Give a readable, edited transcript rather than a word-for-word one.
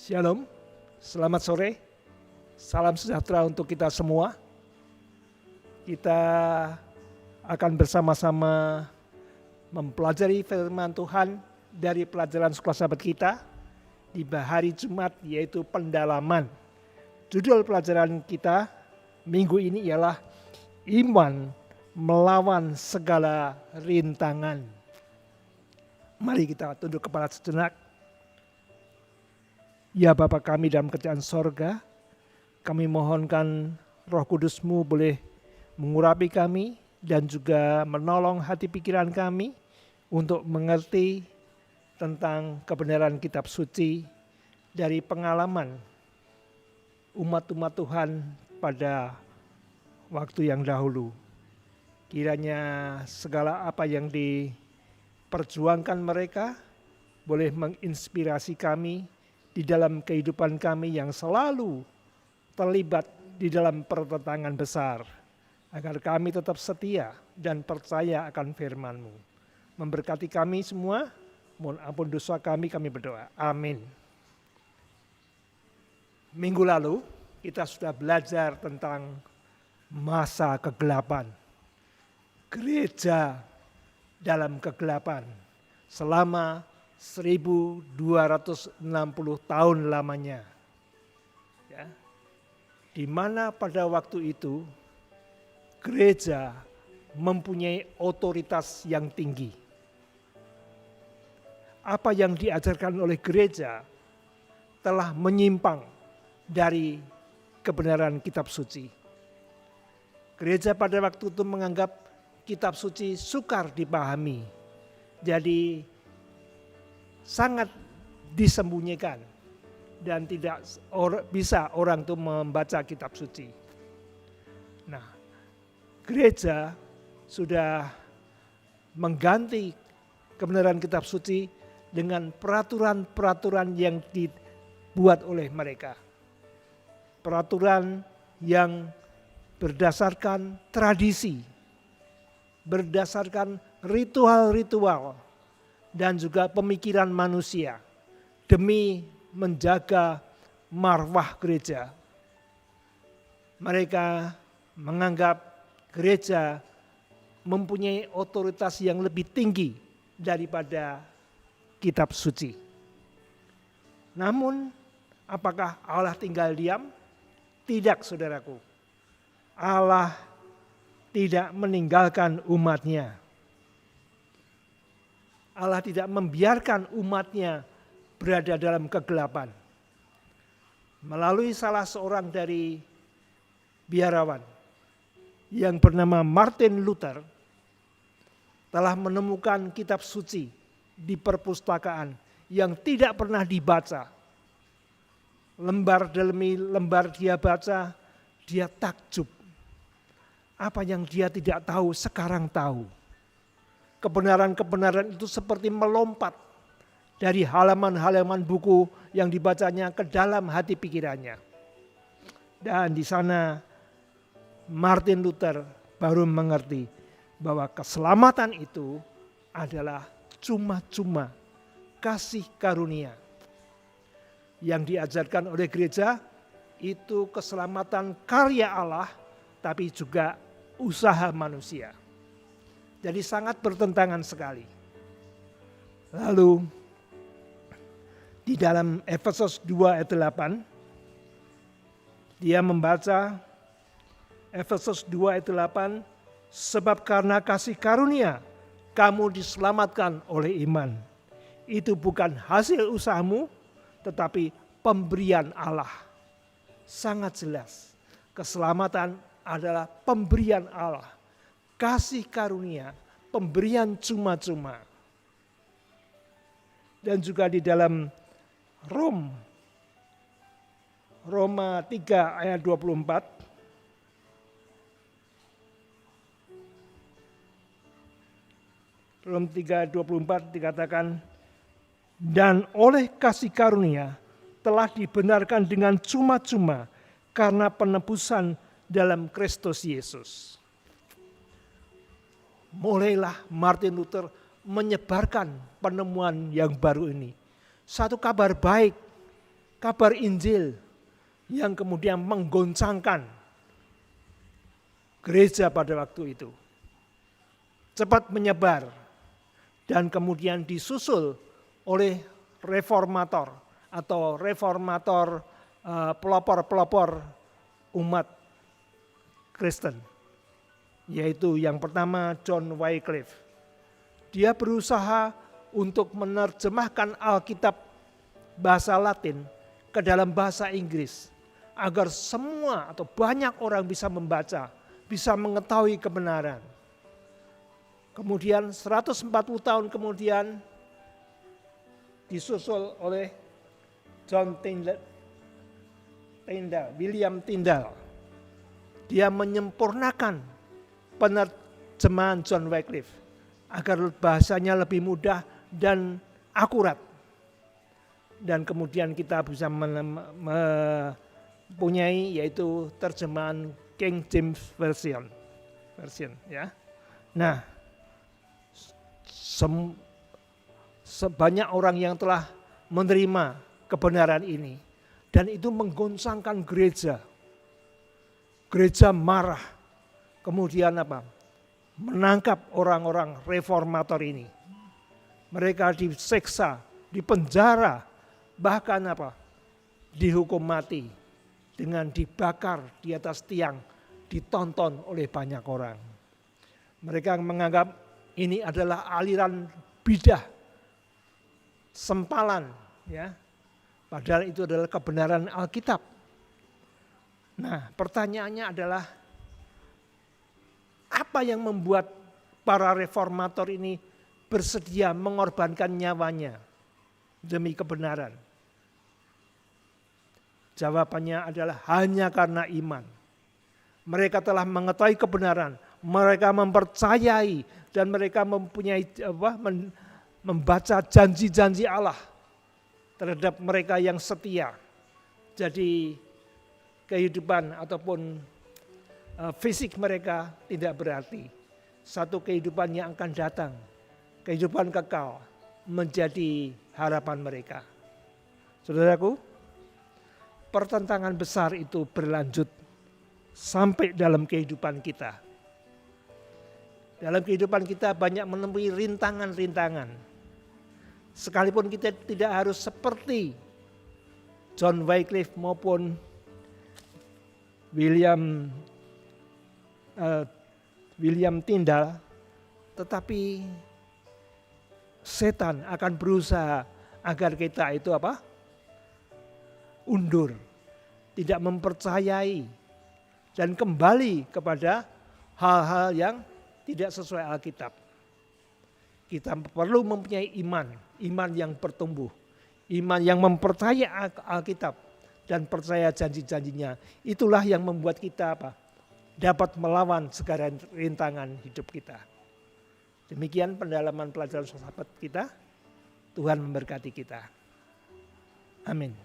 Shalom, selamat sore, salam sejahtera untuk kita semua. Kita akan bersama-sama mempelajari firman Tuhan dari pelajaran sekolah sahabat kita di hari Jumat, yaitu pendalaman. Judul pelajaran kita minggu ini ialah Iman Melawan Segala Rintangan. Mari kita tunduk kepala sejenak. Ya Bapa kami dalam kerajaan sorga, kami mohonkan Roh Kudus-Mu boleh mengurapi kami dan juga menolong hati pikiran kami untuk mengerti tentang kebenaran kitab suci dari pengalaman umat-umat Tuhan pada waktu yang dahulu. Kiranya segala apa yang diperjuangkan mereka boleh menginspirasi kami di dalam kehidupan kami yang selalu terlibat di dalam pertentangan besar, agar kami tetap setia dan percaya akan firman-Mu. Memberkati kami semua, mohon ampun dosa kami berdoa. Amin. Minggu lalu kita sudah belajar tentang masa kegelapan, gereja dalam kegelapan selama 1260 tahun lamanya, ya, di mana pada waktu itu gereja mempunyai otoritas yang tinggi. Apa yang diajarkan oleh gereja telah menyimpang dari kebenaran kitab suci. Gereja pada waktu itu menganggap kitab suci sukar dipahami, jadi sangat disembunyikan dan tidak bisa orang itu membaca kitab suci. Nah, gereja sudah mengganti kebenaran kitab suci dengan peraturan-peraturan yang dibuat oleh mereka. Peraturan yang berdasarkan tradisi, berdasarkan ritual-ritual, dan juga pemikiran manusia demi menjaga marwah gereja. Mereka menganggap gereja mempunyai otoritas yang lebih tinggi daripada kitab suci. Namun, apakah Allah tinggal diam? Tidak, saudaraku. Allah tidak meninggalkan umatnya. Allah tidak membiarkan umatnya berada dalam kegelapan. Melalui salah seorang dari biarawan yang bernama Martin Luther telah menemukan kitab suci di perpustakaan yang tidak pernah dibaca. Lembar demi lembar dia baca, dia takjub. Apa yang dia tidak tahu sekarang tahu. Kebenaran-kebenaran itu seperti melompat dari halaman-halaman buku yang dibacanya ke dalam hati pikirannya. Dan di sana Martin Luther baru mengerti bahwa keselamatan itu adalah cuma-cuma kasih karunia. Yang diajarkan oleh gereja itu keselamatan karya Allah, tapi juga usaha manusia. Jadi sangat bertentangan sekali. Lalu di dalam Efesus 2 ayat 8 dia membaca Efesus 2 ayat 8, sebab karena kasih karunia kamu diselamatkan oleh iman. Itu bukan hasil usahamu tetapi pemberian Allah. Sangat jelas. Keselamatan adalah pemberian Allah. Kasih karunia, pemberian cuma-cuma. Dan juga di dalam Roma 3 ayat 24. Roma 3 ayat 24 dikatakan, dan oleh kasih karunia telah dibenarkan dengan cuma-cuma karena penebusan dalam Kristus Yesus. Mulailah Martin Luther menyebarkan penemuan yang baru ini. Satu kabar baik kabar Injil yang kemudian menggoncangkan gereja pada waktu itu. Cepat menyebar dan kemudian disusul oleh reformator atau reformator pelopor-pelopor umat Kristen. Yaitu yang pertama John Wycliffe. Dia berusaha untuk menerjemahkan Alkitab bahasa Latin ke dalam bahasa Inggris agar semua atau banyak orang bisa membaca, bisa mengetahui kebenaran. Kemudian 140 tahun kemudian disusul oleh William Tyndale. Dia menyempurnakan penerjemahan John Wycliffe agar bahasanya lebih mudah dan akurat. Dan kemudian kita bisa mempunyai yaitu terjemahan King James Version ya. Nah, sebanyak orang yang telah menerima kebenaran ini dan itu menggoncangkan gereja. Gereja marah. Kemudian apa? Menangkap orang-orang reformator ini. Mereka disiksa, dipenjara, bahkan apa? Dihukum mati dengan dibakar di atas tiang, ditonton oleh banyak orang. Mereka menganggap ini adalah aliran bidah, sempalan, ya. Padahal itu adalah kebenaran Alkitab. Nah, pertanyaannya adalah apa yang membuat para reformator ini bersedia mengorbankan nyawanya demi kebenaran? Jawabannya adalah hanya karena iman. Mereka telah mengetahui kebenaran, mereka mempercayai dan mereka mempunyai membaca janji-janji Allah terhadap mereka yang setia. Jadi kehidupan ataupun fisik mereka tidak berarti. Satu kehidupan yang akan datang, kehidupan kekal menjadi harapan mereka. Saudaraku, pertentangan besar itu berlanjut sampai dalam kehidupan kita. Dalam kehidupan kita banyak menemui rintangan-rintangan. Sekalipun kita tidak harus seperti John Wycliffe maupun William Tyndale, tetapi setan akan berusaha agar kita itu undur, tidak mempercayai dan kembali kepada hal-hal yang tidak sesuai Alkitab. Kita perlu mempunyai iman yang bertumbuh, iman yang mempercayai Alkitab dan percaya janji-janjinya. Itulah yang membuat kita dapat melawan segala rintangan hidup kita. Demikian pendalaman pelajaran filsafat kita. Tuhan memberkati kita. Amin.